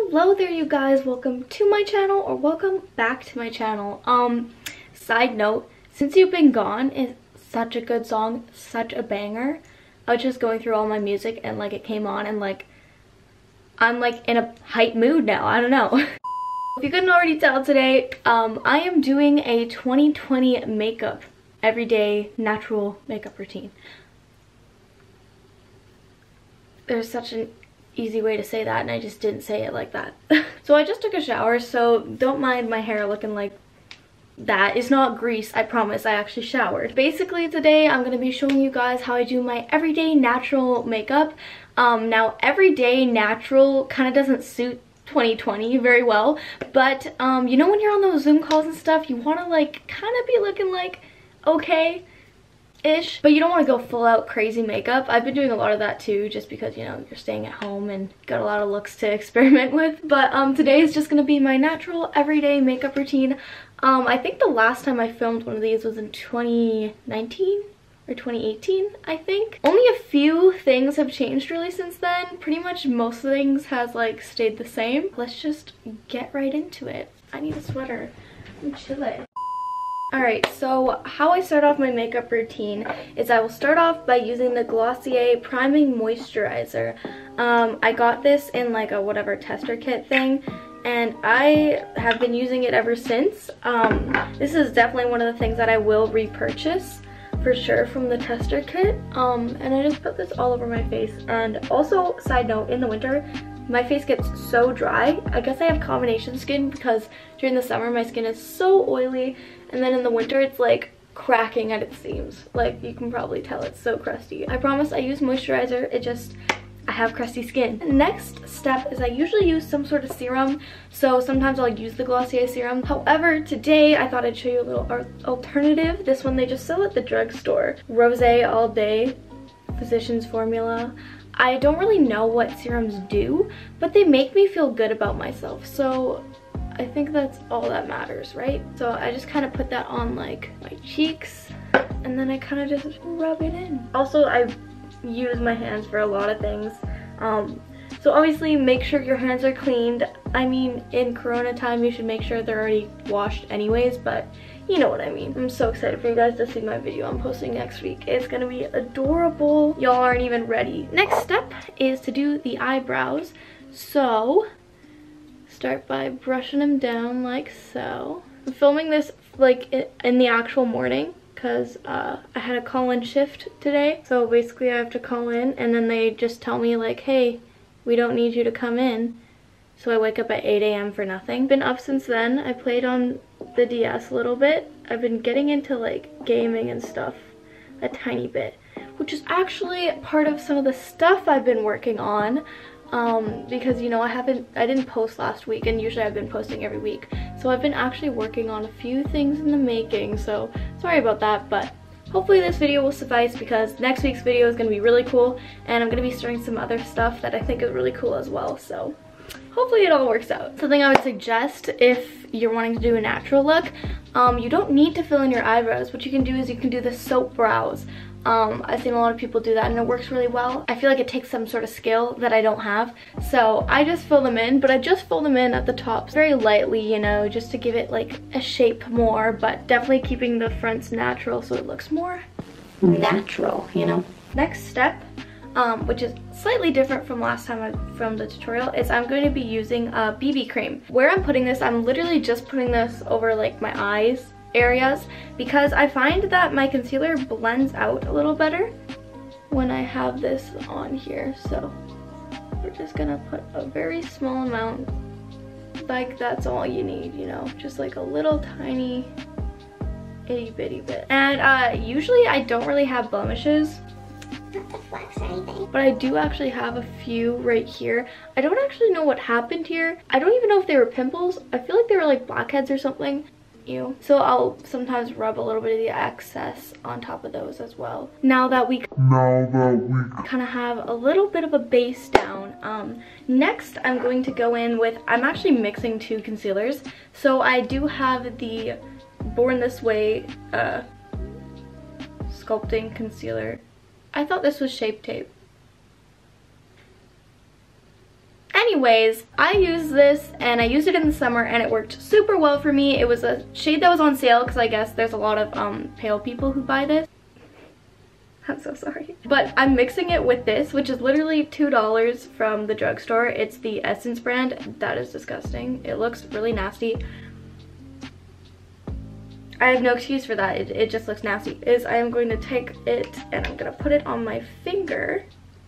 Hello there you guys, welcome to my channel or welcome back to my channel. Side note, Since You've Been Gone is such a good song, such a banger. I was just going through all my music and like it came on and like I'm like in a hype mood now. I don't know. If you couldn't already tell today, I am doing a 2020 makeup everyday natural makeup routine. There's such an easy way to say that and I just didn't say it like that. So I just took a shower, so don't mind my hair looking like that. It's not grease, I promise. I actually showered. Basically today I'm going to be showing you guys how I do my everyday natural makeup. Now everyday natural kind of doesn't suit 2020 very well, but you know when you're on those Zoom calls and stuff, you want to like kind of be looking like okay ish, but you don't want to go full out crazy makeup. I've been doing a lot of that too, just because, you know, you're staying at home and got a lot of looks to experiment with. But today is just going to be my natural everyday makeup routine. I think the last time I filmed one of these was in 2019 or 2018, I think. Only a few things have changed really since then. Pretty much most things has like stayed the same. Let's just get right into it. I need a sweater. I'm chilling. Alright, so how I start off my makeup routine is I will start off by using the Glossier Priming Moisturizer. I got this in like a whatever tester kit thing, and I have been using it ever since. This is definitely one of the things that I will repurchase for sure from the tester kit. And I just put this all over my face. And also, side note, in the winter, my face gets so dry. I guess I have combination skin because during the summer my skin is so oily, and then in the winter it's like cracking at its seams. Like you can probably tell it's so crusty. I promise I use moisturizer, it just, I have crusty skin. Next step is I usually use some sort of serum, so sometimes I'll use the Glossier serum. However, today I thought I'd show you a little alternative. This one they just sell at the drugstore. Rosé All Day Physicians Formula. I don't really know what serums do, but they make me feel good about myself, so I think that's all that matters, right? So I just kind of put that on like my cheeks, and then I kind of just rub it in. Also, I use my hands for a lot of things. So obviously make sure your hands are cleaned. I mean, in Corona time you should make sure they're already washed anyways, but you know what I mean. I'm so excited for you guys to see my video I'm posting next week. It's gonna be adorable. Y'all aren't even ready. Next step is to do the eyebrows. So start by brushing them down like so. I'm filming this like in the actual morning because I had a call-in shift today. So basically I have to call in and then they just tell me like, hey, we don't need you to come in. So I wake up at 8 a.m. for nothing. Been up since then. I played on the DS a little bit. I've been getting into like gaming and stuff a tiny bit, which is actually part of some of the stuff I've been working on. Because you know I didn't post last week, and usually I've been posting every week. So I've been actually working on a few things in the making, so sorry about that, but hopefully this video will suffice because next week's video is going to be really cool, and I'm going to be starting some other stuff that I think is really cool as well, so hopefully it all works out. Something I would suggest if you're wanting to do a natural look, you don't need to fill in your eyebrows. What you can do is you can do the soap brows. I've seen a lot of people do that and it works really well. I feel like it takes some sort of skill that I don't have, so I just fill them in, but I just fill them in at the tops very lightly, you know, just to give it like a shape more, but definitely keeping the fronts natural so it looks more natural, you know. Next step, which is slightly different from last time I filmed the tutorial, is I'm going to be using a BB cream. Where I'm putting this, I'm literally just putting this over like my eyes areas because I find that my concealer blends out a little better when I have this on here. So we're just gonna put a very small amount, like that's all you need, you know, just like a little tiny itty bitty bit. And usually I don't really have blemishes, not to flex or anything, but I do actually have a few right here. I don't actually know what happened here. I don't even know if they were pimples. I feel like they were like blackheads or something. So I'll sometimes rub a little bit of the excess on top of those as well. Now that we kind of have a little bit of a base down, next I'm going to go in with, I'm actually mixing two concealers. So I do have the Born This Way Sculpting Concealer. I thought this was Shape Tape. anyways, I used this and I used it in the summer and it worked super well for me. It was a shade that was on sale because I guess there's a lot of pale people who buy this. I'm so sorry. But I'm mixing it with this, which is literally $2 from the drugstore. It's the Essence brand. That is disgusting. It looks really nasty. I have no excuse for that. It just looks nasty. I am going to take it and I'm going to put it on my finger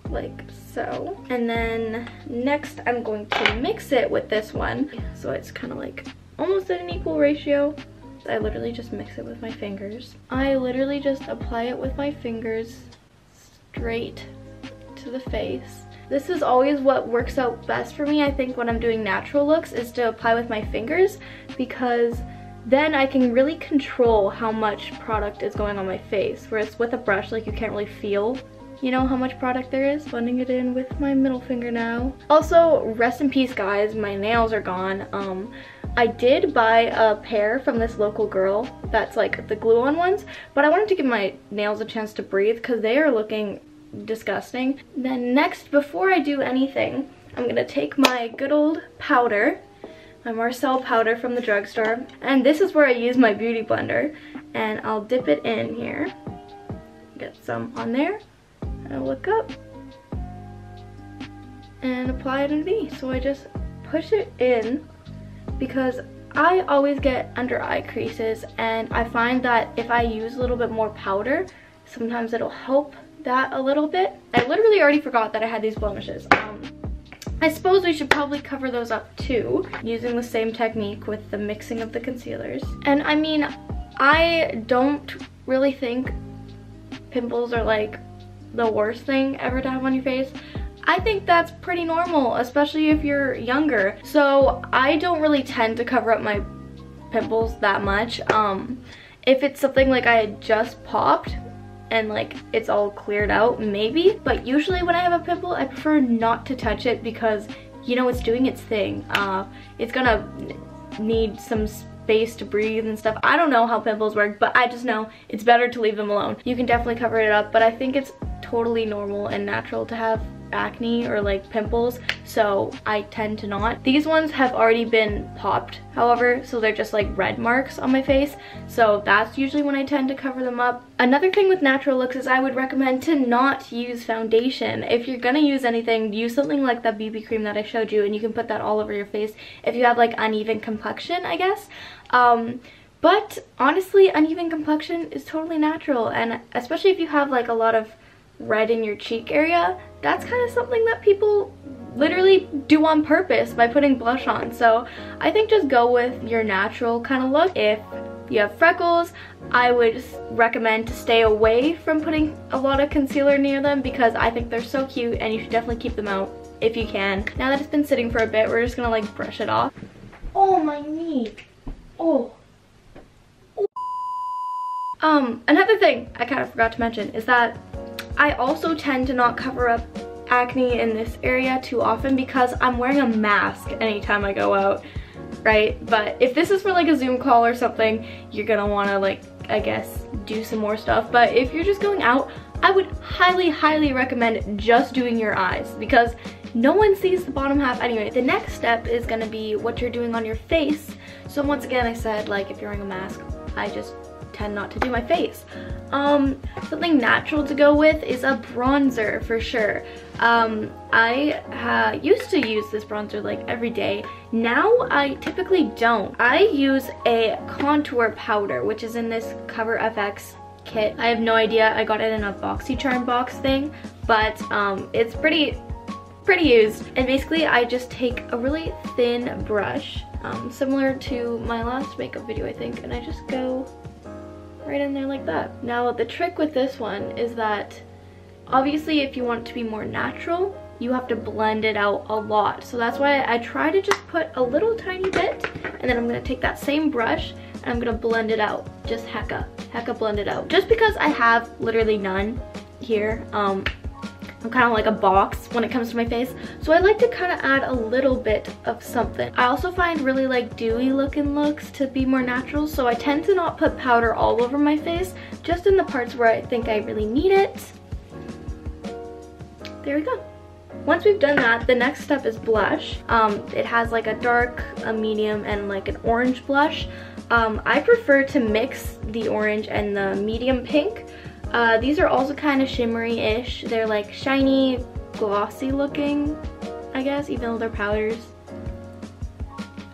like so. And then next I'm going to mix it with this one. So it's kind of like almost at an equal ratio. I literally just mix it with my fingers. I literally just apply it with my fingers straight to the face. This is always what works out best for me, I think, when I'm doing natural looks, is to apply with my fingers, because then I can really control how much product is going on my face. Whereas with a brush, like, you can't really feel, you know, how much product there is. Blending it in with my middle finger now. Also, rest in peace, guys, my nails are gone. I did buy a pair from this local girl that's like the glue-on ones, but I wanted to give my nails a chance to breathe because they are looking disgusting. Then next, before I do anything, I'm gonna take my good old powder, my Marcel powder from the drugstore, and this is where I use my beauty blender, and I'll dip it in here, get some on there, and I'll look up and apply it underneath. So I just push it in, because I always get under eye creases, and I find that if I use a little bit more powder, sometimes it'll help that a little bit. I literally already forgot that I had these blemishes. I suppose we should probably cover those up too, using the same technique with the mixing of the concealers. And I mean, I don't really think pimples are like the worst thing ever to have on your face. I think that's pretty normal, especially if you're younger. So I don't really tend to cover up my pimples that much. If it's something like I had just popped and like it's all cleared out, maybe. But usually when I have a pimple, I prefer not to touch it because, you know, it's doing its thing. It's gonna need some space to breathe and stuff. I don't know how pimples work, but I just know it's better to leave them alone. You can definitely cover it up, but I think it's totally normal and natural to have acne or like pimples, so I tend to not. These ones have already been popped, however, so they're just like red marks on my face, so that's usually when I tend to cover them up. Another thing with natural looks is I would recommend to not use foundation. If you're gonna use anything, use something like that BB cream that I showed you, and you can put that all over your face if you have like uneven complexion, I guess. But honestly, uneven complexion is totally natural, and especially if you have like a lot of red in your cheek area, that's kind of something that people literally do on purpose by putting blush on. So I think just go with your natural kind of look. If you have freckles, I would recommend to stay away from putting a lot of concealer near them, because I think they're so cute and you should definitely keep them out if you can. Now that it's been sitting for a bit, we're just gonna like brush it off. Oh, my knee. Oh. Another thing I kind of forgot to mention is that I also tend to not cover up acne in this area too often because I'm wearing a mask anytime I go out, right? But if this is for like a Zoom call or something, you're gonna wanna like, I guess, do some more stuff. But if you're just going out, I would highly, highly recommend just doing your eyes, because no one sees the bottom half anyway. The next step is gonna be what you're doing on your face. So once again, I said, like, if you're wearing a mask, I just tend not to do my face. Something natural to go with is a bronzer for sure. I used to use this bronzer like every day. Now I typically don't. I use a contour powder, which is in this Cover FX kit. I have no idea, I got it in a BoxyCharm box thing, but it's pretty used. And basically I just take a really thin brush, similar to my last makeup video I think, and I just go right in there like that. Now the trick with this one is that obviously if you want it to be more natural, you have to blend it out a lot. So that's why I try to just put a little tiny bit, and then I'm gonna take that same brush and I'm gonna blend it out. Just hecka blend it out. Just because I have literally none here, I'm kind of like a box when it comes to my face, so I like to kind of add a little bit of something. I also find really like dewy looking looks to be more natural, so I tend to not put powder all over my face, just in the parts where I think I really need it. There we go. Once we've done that, the next step is blush. It has like a dark, a medium, and like an orange blush. I prefer to mix the orange and the medium pink. These are also kind of shimmery-ish. They're like shiny, glossy looking, I guess, even though they're powders.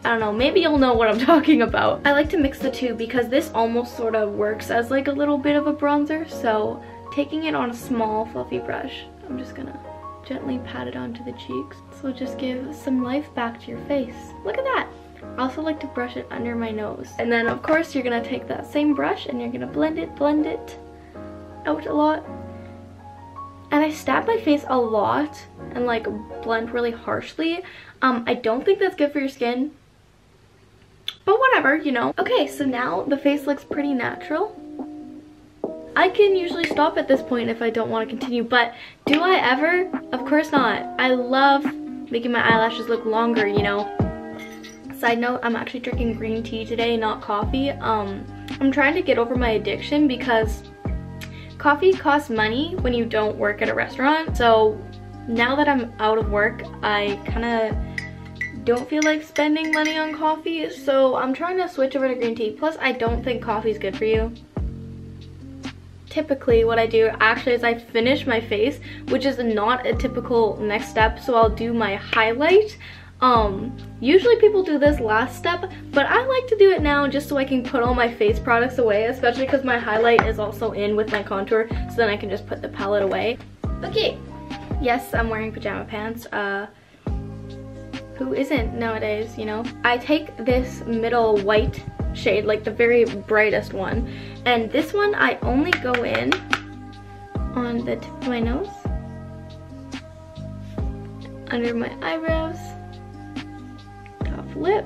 I don't know, maybe you'll know what I'm talking about. I like to mix the two because this almost sort of works as like a little bit of a bronzer. So taking it on a small fluffy brush, I'm just gonna gently pat it onto the cheeks. So just give some life back to your face. Look at that. I also like to brush it under my nose. And then of course you're gonna take that same brush and you're gonna blend it out a lot. And I stab my face a lot and like blend really harshly. I don't think that's good for your skin, but whatever, you know. Okay, so now the face looks pretty natural. I can usually stop at this point if I don't want to continue, but do I ever? Of course not. I love making my eyelashes look longer, you know. Side note, I'm actually drinking green tea today, not coffee. I'm trying to get over my addiction because coffee costs money when you don't work at a restaurant. So now that I'm out of work, I kind of don't feel like spending money on coffee. So I'm trying to switch over to green tea. Plus, I don't think coffee is good for you. Typically, what I do actually is I finish my face, which is not a typical next step. So I'll do my highlight. Usually people do this last step, but I like to do it now just so I can put all my face products away, especially because my highlight is also in with my contour, so then I can just put the palette away. Okay, yes, I'm wearing pajama pants. Who isn't nowadays, you know? I take this middle white shade, like the very brightest one, and this one I only go in on the tip of my nose, under my eyebrows, top lip,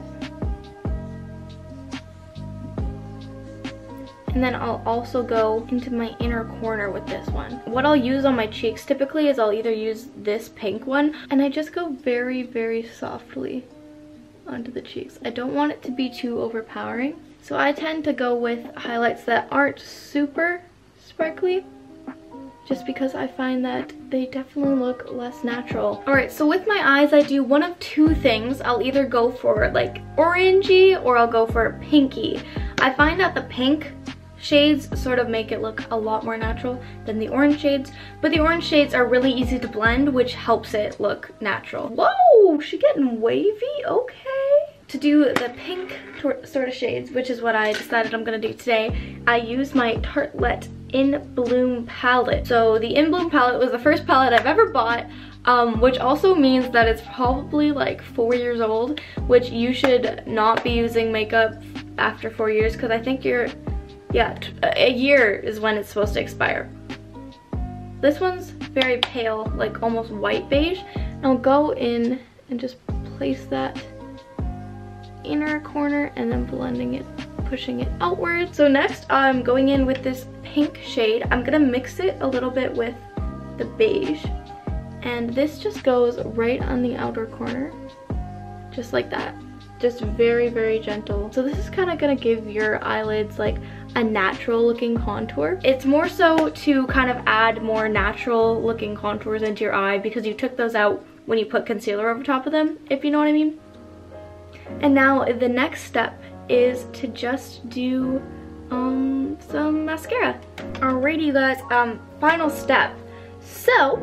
and then I'll also go into my inner corner with this one. What I'll use on my cheeks typically is I'll either use this pink one, and I just go very, very softly onto the cheeks. I don't want it to be too overpowering, so I tend to go with highlights that aren't super sparkly, just because I find that they definitely look less natural. Alright, so with my eyes, I do one of two things. I'll either go for like orangey or I'll go for pinky. I find that the pink shades sort of make it look a lot more natural than the orange shades, but the orange shades are really easy to blend, which helps it look natural. Whoa, she getting wavy, okay. To do the pink sort of shades, which is what I decided I'm gonna do today, I use my Tartelette In Bloom palette. So the In Bloom palette was the first palette I've ever bought, which also means that it's probably like 4 years old, which you should not be using makeup after 4 years, because I think a year is when it's supposed to expire. This one's very pale, like almost white beige. And I'll go in and just place that inner corner and then blending it, pushing it outward. So next I'm going in with this pink shade. I'm gonna mix it a little bit with the beige, and this just goes right on the outer corner, just like that. Just very, very gentle. So this is kind of gonna give your eyelids like a natural looking contour. It's more so to kind of add more natural looking contours into your eye because you took those out when you put concealer over top of them, if you know what I mean. And now the next step is to just do some mascara. Alrighty, you guys, final step. So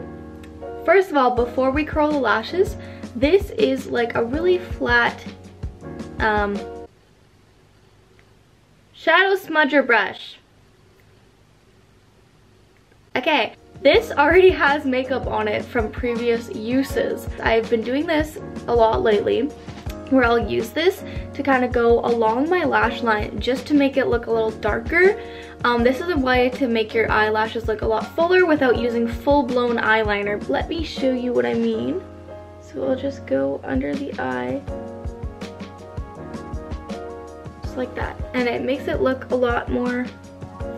first of all, before we curl the lashes, this is like a really flat shadow smudger brush. Okay, this already has makeup on it from previous uses. I've been doing this a lot lately, where I'll use this to kind of go along my lash line just to make it look a little darker. This is a way to make your eyelashes look a lot fuller without using full-blown eyeliner. Let me show you what I mean. So I'll just go under the eye, just like that. And it makes it look a lot more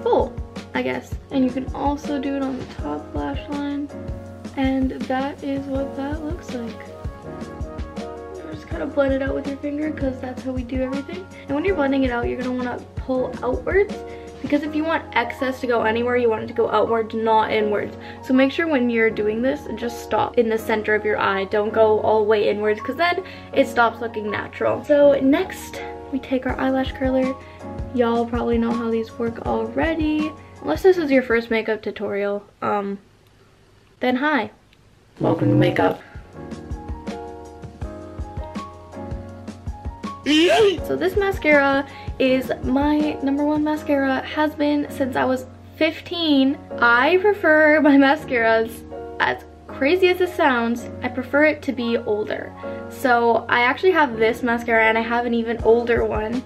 full, I guess. And you can also do it on the top lash line. And that is what that looks like. Just kind of blend it out with your finger because that's how we do everything. And when you're blending it out, you're going to want to pull outwards because if you want excess to go anywhere, you want it to go outwards, not inwards. So make sure when you're doing this, just stop in the center of your eye. Don't go all the way inwards, because then it stops looking natural. So next, we take our eyelash curler. Y'all probably know how these work already. Unless this is your first makeup tutorial, then hi. Welcome to makeup. So this mascara is my #1 mascara, has been since I was 15. I prefer my mascaras, as crazy as it sounds, I prefer it to be older. So I actually have this mascara and I have an even older one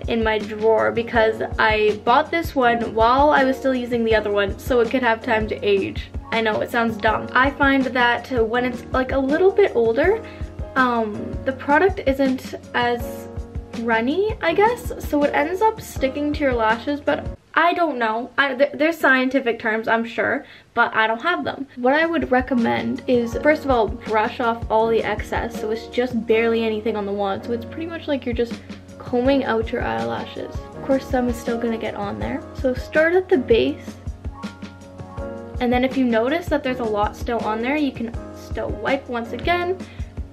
in my drawer, because I bought this one while I was still using the other one so it could have time to age. I know, it sounds dumb. I find that when it's like a little bit older, the product isn't as runny, I guess, so it ends up sticking to your lashes, but I don't know. There's scientific terms, I'm sure, but I don't have them. What I would recommend is, first of all, brush off all the excess so it's just barely anything on the wand, so it's pretty much like you're just combing out your eyelashes. Of course, some is still gonna get on there. So start at the base, and then if you notice that there's a lot still on there, you can still wipe once again.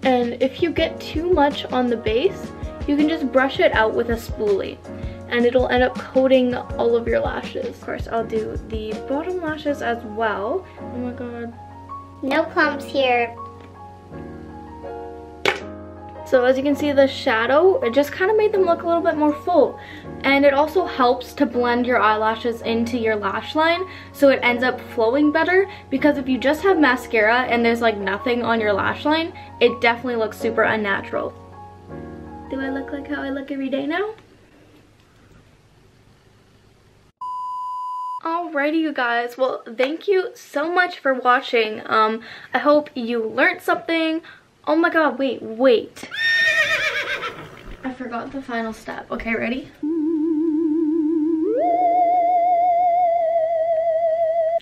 And if you get too much on the base, you can just brush it out with a spoolie and it'll end up coating all of your lashes. Of course, I'll do the bottom lashes as well. Oh my god. No clumps here. So as you can see, the shadow, it just kind of made them look a little bit more full. And it also helps to blend your eyelashes into your lash line so it ends up flowing better, because if you just have mascara and there's like nothing on your lash line, it definitely looks super unnatural. Do I look like how I look every day now? Alrighty, you guys, well, thank you so much for watching. I hope you learned something. Oh my god, wait. I forgot the final step. Okay, ready?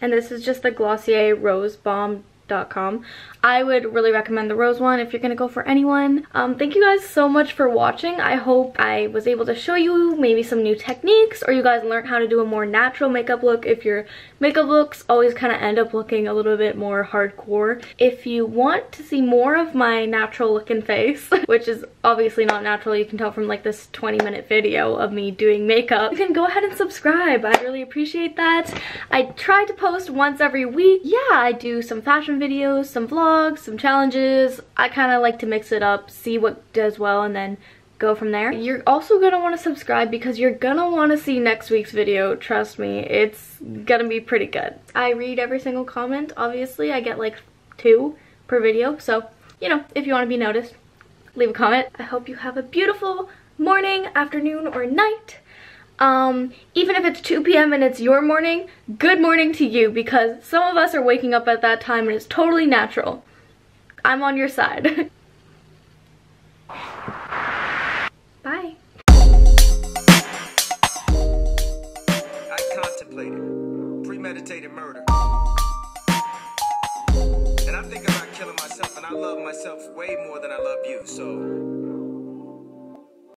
And this is just the Glossier Rose Balm.com. I would really recommend the rose one if you're gonna go for anyone. Thank you guys so much for watching. I hope I was able to show you maybe some new techniques, or you guys learned how to do a more natural makeup look if your makeup looks always kind of end up looking a little bit more hardcore. If you want to see more of my natural looking face, which is obviously not natural, you can tell from like this 20-minute video of me doing makeup, you can go ahead and subscribe. I really appreciate that. I try to post once every week. Yeah, I do some fashion videos, some vlogs, some challenges. I kind of like to mix it up, see what does well, and then go from there. You're also gonna want to subscribe because you're gonna want to see next week's video. Trust me, it's gonna be pretty good. I read every single comment. Obviously, I get like 2 per video, so you know, if you want to be noticed, leave a comment. I hope you have a beautiful morning, afternoon, or night. Even if it's 2 p.m. and it's your morning, good morning to you, because some of us are waking up at that time and it's totally natural. I'm on your side. Bye. I contemplated premeditated murder. And I'm thinking about killing myself, and I love myself way more than I love you, so